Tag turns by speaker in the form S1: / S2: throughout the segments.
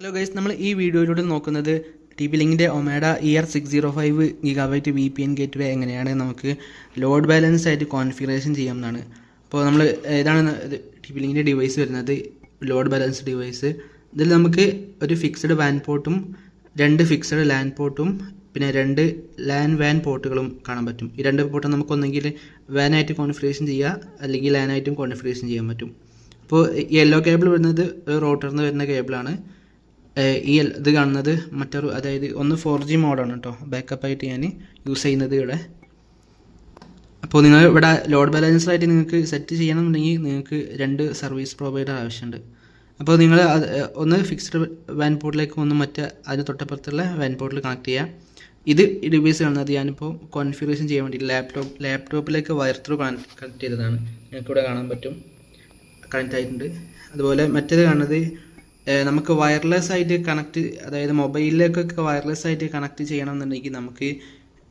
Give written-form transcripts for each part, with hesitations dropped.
S1: Hello guys, നമ്മൾ ഈ വീഡിയോയിലൂടെ നോക്കുന്നത് TP-Linkന്റെ ഒമേഡ ER605 GB VPN ഗേറ്റ്വേ എങ്ങനെയാണ് നമുക്ക് ലോഡ് ബാലൻസ് ആയിട്ട് കോൺഫിഗറേഷൻ ചെയ്യാമെന്നാണ്. അപ്പോൾ നമ്മൾ ഇതാണ് TP-Linkന്റെ ഡിവൈസ് വരുന്നത്, ലോഡ് ബാലൻസ് ഡിവൈസ്. ഇതിൽ നമുക്ക് ഒരു ഫിക്സ്ഡ് വാൻ പോർട്ടും 2 ഫിക്സ്ഡ് ലാൻ പോർട്ടും പിന്നെ 2 ലാൻ വാൻ പോർട്ടുകളും കാണാൻ പറ്റും. ഈ 2 പോർട്ടും നമുക്ക് ഒന്നെങ്കിൽ വാനായിട്ട് കോൺഫിഗറേഷൻ ചെയ്യുക അല്ലെങ്കിൽ ലാനായിട്ടും കോൺഫിഗറേഷൻ ചെയ്യാൻ പറ്റും. അപ്പോൾ ഈ യെല്ലോ കേബിൾ വരുന്നത് റോട്ടറിൽ നിന്ന് വരുന്ന കേബിളാണ്. ഈ ഇത് കാണുന്നത് മറ്റൊരു, അതായത് ഒന്ന് 4G മോഡാണ് കേട്ടോ, ബാക്കപ്പായിട്ട് ഞാൻ യൂസ് ചെയ്യുന്നത് ഇവിടെ. അപ്പോൾ നിങ്ങൾ ഇവിടെ ലോഡ് ബാലൻസറായിട്ട് നിങ്ങൾക്ക് സെറ്റ് ചെയ്യണമെന്നുണ്ടെങ്കിൽ നിങ്ങൾക്ക് 2 സർവീസ് പ്രൊവൈഡർ ആവശ്യമുണ്ട്. അപ്പോൾ നിങ്ങൾ ഒന്ന് ഫിക്സ്ഡ് വാൻ പോർട്ടിലേക്ക് ഒന്ന് അതിന് തൊട്ടപ്പുറത്തുള്ള വാൻ പോർട്ടിൽ കണക്ട് ചെയ്യുക. ഇത് ഈ ഡിവൈസ് കാണുന്നത് ഞാനിപ്പോൾ കോൺഫിഗറേഷൻ ചെയ്യാൻ വേണ്ടി ലാപ്ടോപ്പിലേക്ക് വയർ ത്രൂ കണക്ട് ചെയ്തതാണ്. നിങ്ങൾക്കിവിടെ കാണാൻ പറ്റും, കണക്റ്റ് ആയിട്ടുണ്ട്. അതുപോലെ മറ്റേത് കാണുന്നത് നമുക്ക് വയർലെസ് ആയിട്ട് കണക്ട്, അതായത് മൊബൈലിലേക്കൊക്കെ വയർലെസ് ആയിട്ട് കണക്ട് ചെയ്യണമെന്നുണ്ടെങ്കിൽ നമുക്ക്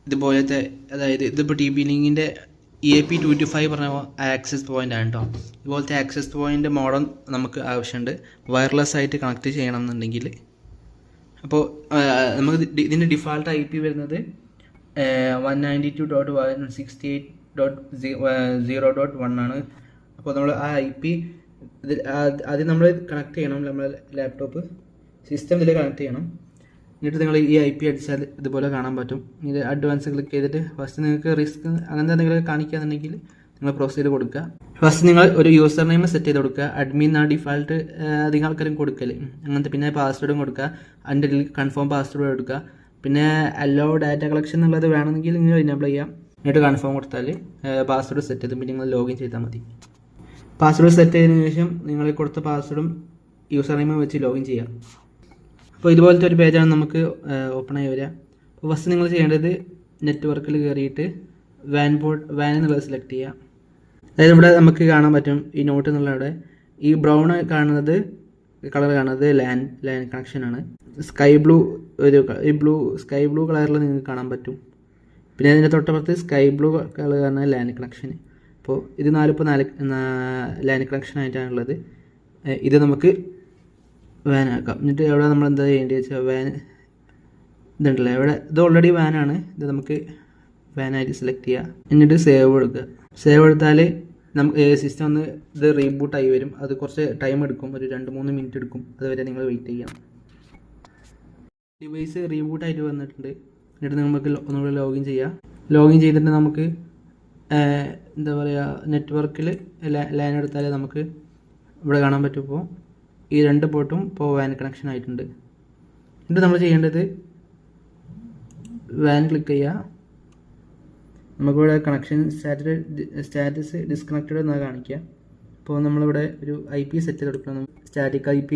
S1: ഇതുപോലത്തെ, അതായത് ഇതിപ്പോൾ TP-Linkന്റെ EAP225 പറഞ്ഞ ആക്സസ് പോയിൻ്റ് ആണ് കേട്ടോ. ഇതുപോലത്തെ ആക്സസ് പോയിൻ്റ് മോഡം നമുക്ക് ആവശ്യമുണ്ട് വയർലെസ് ആയിട്ട് കണക്ട് ചെയ്യണമെന്നുണ്ടെങ്കിൽ. അപ്പോൾ നമുക്ക് ഇതിൻ്റെ ഡിഫാൾട്ട് IP വരുന്നത് 192.168.0.1 ആണ്. അപ്പോൾ നമ്മൾ ആ IP ആദ്യം നമ്മൾ കണക്ട് ചെയ്യണം, നമ്മൾ ലാപ്ടോപ്പ് സിസ്റ്റം ഇതിൽ കണക്ട് ചെയ്യണം. എന്നിട്ട് നിങ്ങൾ ഈ IP അടിച്ചാൽ ഇതുപോലെ കാണാൻ പറ്റും. ഇത് അഡ്വാൻസ് ക്ലിക്ക് ചെയ്തിട്ട് ഫസ്റ്റ് നിങ്ങൾക്ക് റിസ്ക് അങ്ങനത്തെ എന്തെങ്കിലും കാണിക്കുകയാണെന്നുണ്ടെങ്കിൽ നിങ്ങൾ പ്രൊസീഡ് കൊടുക്കുക. ഫസ്റ്റ് നിങ്ങൾ ഒരു യൂസർ നെയിം സെറ്റ് ചെയ്ത് കൊടുക്കുക. അഡ്മിൻ ആ ഡിഫാൾട്ട് അധികം ആൾക്കാരും കൊടുക്കല് അങ്ങനത്തെ. പിന്നെ പാസ്വേഡും കൊടുക്കുക, അതിൻ്റെ കൺഫേം പാസ്വേഡ് കൊടുക്കുക. പിന്നെ അലോ ഡാറ്റ കളക്ഷൻ എന്നുള്ളത് വേണമെങ്കിൽ നിങ്ങൾ എനേബിൾ ചെയ്യാം. എന്നിട്ട് കൺഫേം കൊടുത്താൽ പാസ്വേഡ് സെറ്റ് ചെയ്ത് പിന്നെ നിങ്ങൾ ലോഗിൻ ചെയ്താൽ മതി. പാസ്വേഡ് സെറ്റ് ചെയ്തതിനു ശേഷം നിങ്ങൾ കൊടുത്ത പാസ്വേഡും യൂസർ നെയിമും വെച്ച് ലോഗിൻ ചെയ്യാം. അപ്പോൾ ഇതുപോലത്തെ ഒരു പേജാണ് നമുക്ക് ഓപ്പൺ ആയി വരിക. അപ്പോൾ ഫസ്റ്റ് നിങ്ങൾ ചെയ്യേണ്ടത് നെറ്റ്വർക്കിൽ കയറിയിട്ട് വാൻ എന്നുള്ളത് സെലക്ട് ചെയ്യുക. അതായത് ഇവിടെ നമുക്ക് കാണാൻ പറ്റും ഈ നോട്ട് എന്നുള്ളവിടെ ഈ ബ്രൗൺ കാണുന്നത് കളർ കാണുന്നത് ലാൻ കണക്ഷനാണ്. സ്കൈ ബ്ലൂ സ്കൈ ബ്ലൂ കളറിൽ നിങ്ങൾക്ക് കാണാൻ പറ്റും. പിന്നെ അതിൻ്റെ തൊട്ടപ്പുറത്ത് സ്കൈ ബ്ലൂ കളർ കാണുന്ന ലാൻ കണക്ഷൻ. അപ്പോൾ ഇത് 4 ലാൻ കണക്ഷൻ ആയിട്ടാണുള്ളത്. ഇത് നമുക്ക് വാൻ ആക്കാം. എന്നിട്ട് എവിടെ നമ്മൾ എന്താ ചെയ്യേണ്ടത് വെച്ചാൽ വാൻ ഇതുണ്ടല്ലോ, ഇവിടെ ഇത് ഓൾറെഡി വാനാണ്. ഇത് നമുക്ക് വാനായിട്ട് സെലക്ട് ചെയ്യുക. എന്നിട്ട് സേവ് കൊടുക്കുക. സേവ് കൊടുത്താൽ നമുക്ക് സിസ്റ്റം ഒന്ന് ഇത് റീബൂട്ടായി വരും. അത് കുറച്ച് ടൈം എടുക്കും, ഒരു 2-3 മിനിറ്റ് എടുക്കും. അതുവരെ നിങ്ങൾ വെയിറ്റ് ചെയ്യണം. ഡിവൈസ് റീബൂട്ടായിട്ട് വന്നിട്ടുണ്ട്. എന്നിട്ട് നമുക്ക് ഒന്നുകൂടെ ലോഗിൻ ചെയ്യുക. ലോഗിൻ ചെയ്തിട്ട് നമുക്ക് എന്താ പറയുക, നെറ്റ്വർക്കിൽ ലാൻ എടുത്താൽ നമുക്ക് ഇവിടെ കാണാൻ പറ്റും. ഇപ്പോൾ ഈ 2 പോർട്ടും ഇപ്പോൾ വാൻ കണക്ഷൻ ആയിട്ടുണ്ട്. എന്നിട്ട് നമ്മൾ ചെയ്യേണ്ടത് വാൻ ക്ലിക്ക് ചെയ്യുക. നമുക്കിവിടെ കണക്ഷൻ സ്റ്റാറ്റസ് ഡിസ്കണക്റ്റഡ് എന്നാണ് കാണിക്കുക. അപ്പോൾ നമ്മളിവിടെ ഒരു IP സെറ്റ് ചെയ്ത് കൊടുക്കണം. സ്റ്റാറ്റിക് IP,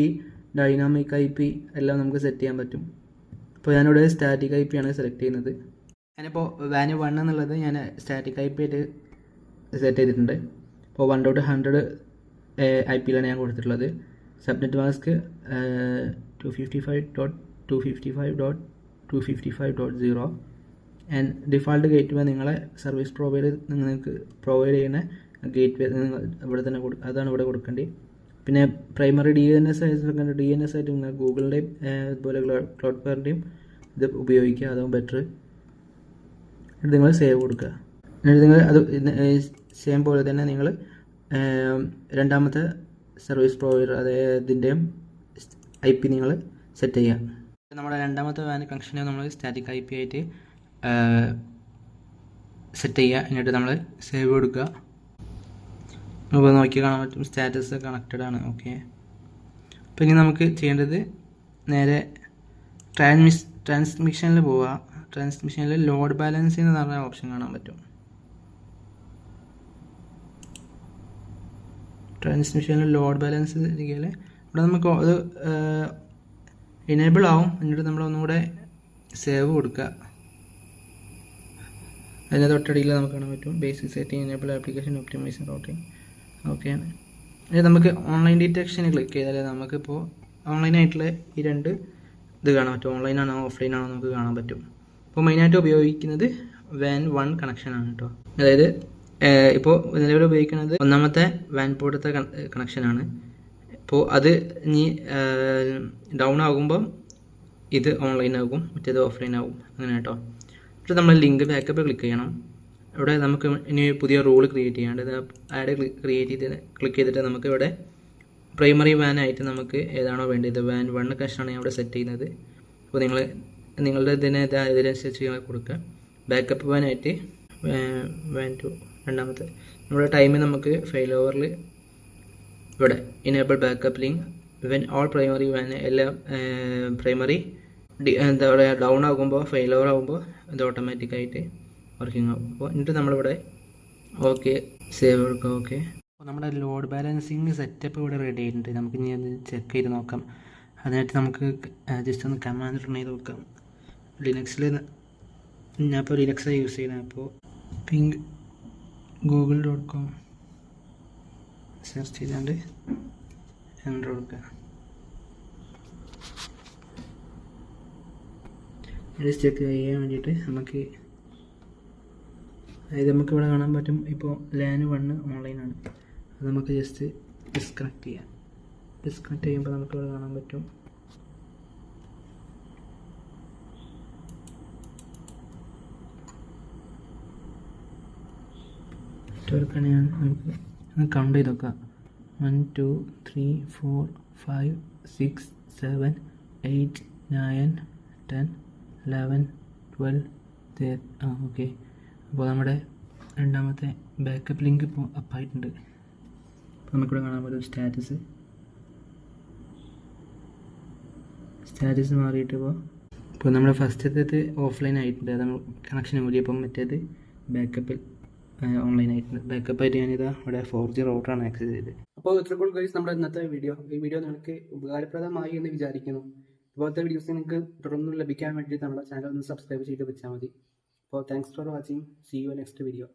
S1: ഡൈനാമിക് IP എല്ലാം നമുക്ക് സെറ്റ് ചെയ്യാൻ പറ്റും. അപ്പോൾ ഞാനിവിടെ സ്റ്റാറ്റിക് IP ആണ് സെലക്ട് ചെയ്യുന്നത്. ഞാനിപ്പോൾ വാൻ 1 എന്നുള്ളത് ഞാൻ സ്റ്റാറ്റിക് IP ആയിട്ട് സെറ്റ് ചെയ്തിട്ടുണ്ട്. ഇപ്പോൾ 1.100 IP-ലാണ് ഞാൻ കൊടുത്തിട്ടുള്ളത്. Subnet mask 255.255.255.0 and default gateway നിങ്ങളെ സർവീസ് പ്രൊവൈഡർ നിങ്ങൾക്ക് പ്രൊവൈഡ് ചെയ്യുന്ന ഗേറ്റ്വേ ഇവിടെ തന്നെ അതാണ് ഇവിടെ കൊടുക്കേണ്ടത്. പിന്നെ പ്രൈമറി DNS ആയിട്ട് നിങ്ങൾ ഗൂഗിളിൻ്റെയും അതുപോലെ ക്ലൗഡ്ഫ്ലെയറിൻ്റെയും ഇത് ഉപയോഗിക്കുക, അതാവും ബെറ്റർ. എന്നിട്ട് നിങ്ങൾ സേവ് കൊടുക്കുക. എന്നിട്ട് നിങ്ങൾ അത് സെയിം പോലെ തന്നെ നിങ്ങൾ രണ്ടാമത്തെ സർവീസ് പ്രൊവൈഡർ അതായത് ഇതിൻ്റെയും IP നിങ്ങൾ സെറ്റ് ചെയ്യുക. നമ്മുടെ രണ്ടാമത്തെ വാൻ കണക്ഷനെ നമ്മൾ സ്റ്റാറ്റിക് IP ആയിട്ട് സെറ്റ് ചെയ്യുക. എന്നിട്ട് നമ്മൾ സേവ് കൊടുക്കുക. നമുക്ക് നോക്കി കാണാൻ പറ്റും സ്റ്റാറ്റസ് കണക്റ്റഡ് ആണ്. ഓക്കെ, അപ്പോൾ ഇനി നമുക്ക് ചെയ്യേണ്ടത് നേരെ ട്രാൻസ്മിഷനിൽ പോവുക. ട്രാൻസ്മിഷനിൽ ലോഡ് ബാലൻസിംഗ് എന്ന് പറഞ്ഞ ഓപ്ഷൻ കാണാൻ പറ്റും. ട്രാൻസ്മിഷനിൽ ലോഡ് ബാലൻസ് ഇരിക്കൽ ഇവിടെ നമുക്ക് അത് എനേബിൾ ആവും. എന്നിട്ട് നമ്മൾ ഒന്നുകൂടെ സേവ് കൊടുക്കുക. അതിൻ്റെ തൊട്ടടിയിൽ നമുക്ക് കാണാൻ പറ്റും basic setting, enable application optimisation routing. ഓക്കെയാണ്. ഇത് നമുക്ക് ഓൺലൈൻ ഡിറ്റക്ഷന് ക്ലിക്ക് ചെയ്താൽ നമുക്കിപ്പോൾ ഓൺലൈനായിട്ടുള്ള ഈ 2 ഇത് കാണാൻ പറ്റും. ഓൺലൈനാണോ ഓഫ്ലൈനാണോ നമുക്ക് കാണാൻ പറ്റും. ഇപ്പോൾ മെയിനായിട്ട് ഉപയോഗിക്കുന്നത് വാൻ 1 കണക്ഷനാണ് കേട്ടോ. അതായത് ഇപ്പോൾ നിലവിൽ ഉപയോഗിക്കുന്നത് ഒന്നാമത്തെ വാൻ പോർട്ടത്തെ കണക്ഷനാണ്. അപ്പോൾ അത് ഇനി ഡൗൺ ആകുമ്പം ഇത് ഓൺലൈൻ ആകും, മറ്റേത് ഓഫ്ലൈൻ ആകും, അങ്ങനെ കേട്ടോ. എന്നിട്ട് നമ്മൾ ലിങ്ക് ബാക്കപ്പ് ക്ലിക്ക് ചെയ്യണം. ഇവിടെ നമുക്ക് ഇനി പുതിയ റൂൾ ക്രിയേറ്റ് ചെയ്യാണ്ട് ആഡ് ക്രിയേറ്റ് ചെയ്ത് ക്ലിക്ക് ചെയ്തിട്ട് നമുക്ക് ഇവിടെ പ്രൈമറി വാൻ ആയിട്ട് നമുക്ക് ഏതാണോ വേണ്ടത്, വാൻ 1 കണക്ഷനാണ് ഞാൻ ഇവിടെ സെറ്റ് ചെയ്യുന്നത്. അപ്പോൾ നിങ്ങളുടെ ഇതിനനുസരിച്ച് നിങ്ങൾ കൊടുക്കുക. ബാക്കപ്പ് വാൻ ആയിട്ട് വാൻ 2 രണ്ടാമത്തെ നമ്മുടെ ടൈം നമുക്ക് ഫെയിൽ ഓവറിൽ ഇവിടെ enable backup link when all primary van എല്ലാം പ്രൈമറി എന്താ പറയുക ഡൗൺ ആകുമ്പോൾ ഫെയിൽ ഓവർ ആകുമ്പോൾ ഇത് ഓട്ടോമാറ്റിക്കായിട്ട് വർക്കിംഗ് ആകും. അപ്പോൾ എന്നിട്ട് നമ്മളിവിടെ ഓക്കെ സേവ് കൊടുക്കുക. ഓക്കെ, അപ്പോൾ നമ്മുടെ ലോഡ് ബാലൻസിങ് സെറ്റപ്പ് ഇവിടെ റെഡി ആയിട്ടുണ്ട്. നമുക്ക് ഇനി അത് ചെക്ക് ചെയ്ത് നോക്കാം. അതിനായിട്ട് നമുക്ക് ജസ്റ്റ് ഒന്ന് കമാൻഡ് റൺ ചെയ്ത് നോക്കാം. ലിനക്സിൽ ഞാനിപ്പോൾ ലിനക്സാണ് യൂസ് ചെയ്യുന്നത്. അപ്പോൾ പിങ് google.com സെർച്ച് ചെയ്താണ്ട് എൻ്റർ കൊടുക്കുക. ചെക്ക് ചെയ്യാൻ വേണ്ടിയിട്ട് നമുക്കിവിടെ കാണാൻ പറ്റും. ഇപ്പോൾ LAN 1 ഓൺലൈനാണ്. അത് നമുക്ക് ജസ്റ്റ് ഡിസ്കണക്ട് ചെയ്യാം. ഡിസ്കണക്ട് ചെയ്യുമ്പോൾ നമുക്കിവിടെ കാണാൻ പറ്റും നമുക്ക് കൗണ്ട് ചെയ്ത് നോക്കാം. 1 2 3 4 5 6 7 8 9 10 11 12 13. ഓക്കെ, അപ്പോൾ നമ്മുടെ രണ്ടാമത്തെ ബാക്കപ്പ് ലിങ്ക് ഇപ്പോൾ അപ്പായിട്ടുണ്ട്. അപ്പോൾ നമുക്കിവിടെ കാണാൻ പറ്റും സ്റ്റാറ്റസ് മാറിയിട്ട് ഇപ്പോൾ നമ്മുടെ ഫസ്റ്റത്തേത് ഓഫ്ലൈൻ ആയിട്ടുണ്ട്. അത് കണക്ഷൻ മൂല്യം മറ്റേത് ബാക്കപ്പിൽ ഓൺലൈൻ ആയിട്ടുണ്ട്. ബാക്കപ്പായിട്ട് ഞാനിതാ ഇവിടെ 4G റൗട്ടറാണ് ആക്സസ് ചെയ്തത്. അപ്പോൾ ഇത്രയും ഗൈസ് നമ്മുടെ ഇന്നത്തെ വീഡിയോ. ഈ വീഡിയോ നിങ്ങൾക്ക് ഉപകാരപ്രദമായി എന്ന് വിചാരിക്കുന്നു. ഇതുപോലത്തെ വീഡിയോസ് നിങ്ങൾക്ക് തുടർന്ന് ലഭിക്കാൻ വേണ്ടി നമ്മുടെ ചാനൽ ഒന്ന് സബ്സ്ക്രൈബ് ചെയ്ത് വെച്ചാൽ മതി. അപ്പോൾ thanks for watching. See you next video.